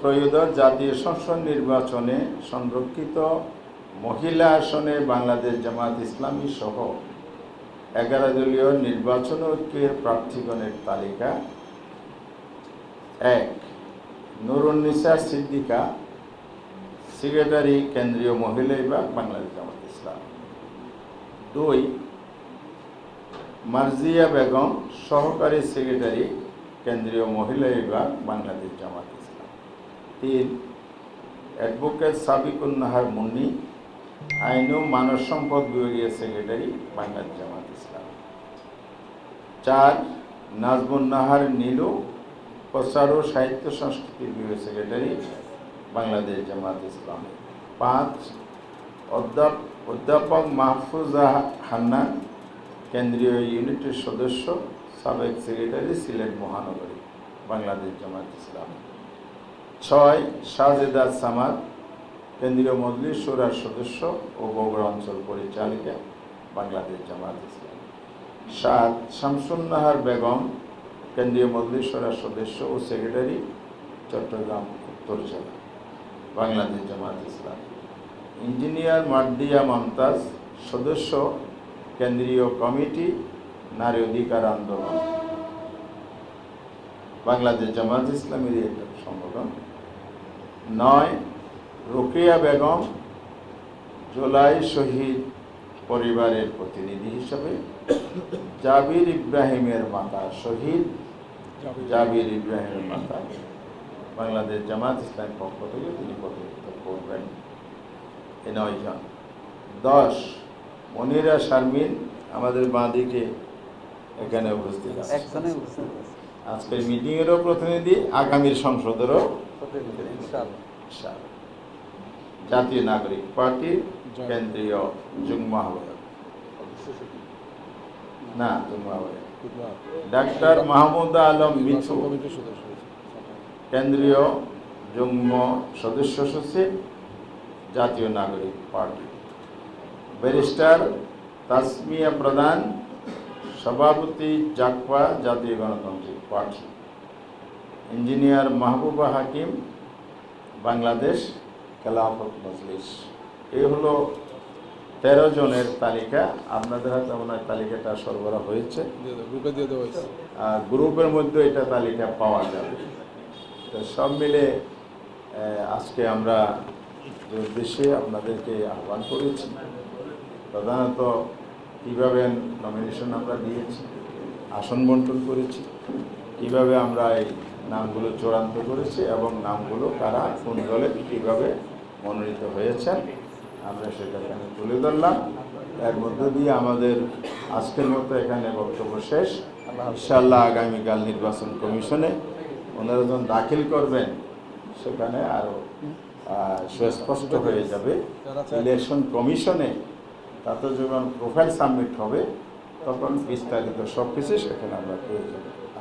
ত্রয়োদশ জাতীয় সংসদ নির্বাচনে সংরক্ষিত মহিলা আসনে বাংলাদেশ জামাত ইসলামী সহ 11 দলীয় নির্বাচন ঐক্যের প্রার্থীগণের তালিকা: 1. নুরুন্নিসা সিদ্দিকা, সেক্রেটারি, কেন্দ্রীয় মহিলা বিভাগ, বাংলাদেশ জামাত ইসলাম। 2. মার্জিয়া বেগম, সহকারী সেক্রেটারি, কেন্দ্রীয় মহিলা বিভাগ, বাংলাদেশ জামাত ইসলাম। 3. অ্যাডভোকেট সাবিকুন নাহার মুন্নি, আইন ও মানব সম্পদ বিভাগীয় সেক্রেটারি, বাংলাদেশ জামাত ইসলাম। 4. নাজমুন নাহার নীলু, প্রচার ও সাহিত্য সংস্কৃতি বিভাগীয় সেক্রেটারি, বাংলাদেশ জামাত ইসলাম। 5. অধ্যাপক মাহফুজা হান্নান, কেন্দ্রীয় ইউনিটের সদস্য, সাবেক সেক্রেটারি, সিলেট মহানগরী, বাংলাদেশ জামাত ইসলাম। 6. সাজেদা সামাদ, কেন্দ্রীয় মজলিস শুরার সদস্য ও বগুড়া অঞ্চল পরিচালিকা, বাংলাদেশ জামাত ইসলাম। 7. শামসুন নাহার বেগম, কেন্দ্রীয় মজলিস শুরার সদস্য ও সেক্রেটারি, চট্টগ্রাম উত্তর জেলা, বাংলাদেশ জামাত ইসলাম। ইঞ্জিনিয়ার মার্দিয়া মমতাজ, সদস্য, কেন্দ্রীয় কমিটি, নারী অধিকার আন্দোলন, বাংলাদেশ জামাত ইসলামের একটা সংগঠন। 9. রোকেয়া বেগম, জুলাই শহীদ পরিবারের প্রতিনিধি হিসেবে, জাবির ইব্রাহিমের মাতা, শহীদ জাবির ইব্রাহিমের মাতা, বাংলাদেশ জামাত ইসলামের পক্ষ থেকে তিনি প্রতিনিধিত্ব করবেন। এই 9 জন। 10. মনিরা শারমিন, আমাদের বাঁদিকে এখানে উপস্থিত আছে, আজকের মিটিংয়েরও প্রতিনিধি, আগামীর সংসদেরও ইনশাআল্লাহ। জাতীয় নাগরিক পার্টির কেন্দ্রীয় যুগ্ম আহ্বায়ক, ডাক্তার মাহমুদ আলম মিঠু, কেন্দ্রীয় যুগ্ম সদস্য সচিব, জাতীয় নাগরিক পার্টি। ব্যারিস্টার তাসমিয়া প্রধান, সভাপতি, জাকপা, জাতীয় গণতান্ত্রিক পার্টি। ইঞ্জিনিয়ার মাহবুবা হাকিম, বাংলাদেশ খেলাফত মজলিস। এই হলো 13 জনের তালিকা। আপনাদের হাতে আপনার তালিকাটা সরবরাহ হয়েছে, আর গ্রুপের মধ্যে এটা তালিকা পাওয়া যাবে। তো সব মিলে আজকে আমরা যে উদ্দেশ্যে আপনাদেরকে আহ্বান করেছি, প্রধানত কীভাবে নমিনেশন আমরা দিয়েছি, আসন বন্টন করেছি, কীভাবে আমরা এই নামগুলো চূড়ান্ত করেছি এবং নামগুলো কারা কোন দলে কীভাবে মনোনীত হয়েছেন আমরা সেটা এখানে তুলে ধরলাম। এর মধ্য দিয়ে আমাদের আজকের মতো এখানে বক্তব্য শেষ। ইনশাআল্লাহ আগামীকাল নির্বাচন কমিশনে ওনারা যখন দাখিল করবেন সেখানে আরও সুস্পষ্ট হয়ে যাবে। ইলেকশন কমিশনে তাতে যখন প্রোফাইল সাবমিট হবে তখন বিস্তারিত সব কিছু সেখানে আমরা পেয়ে যাব।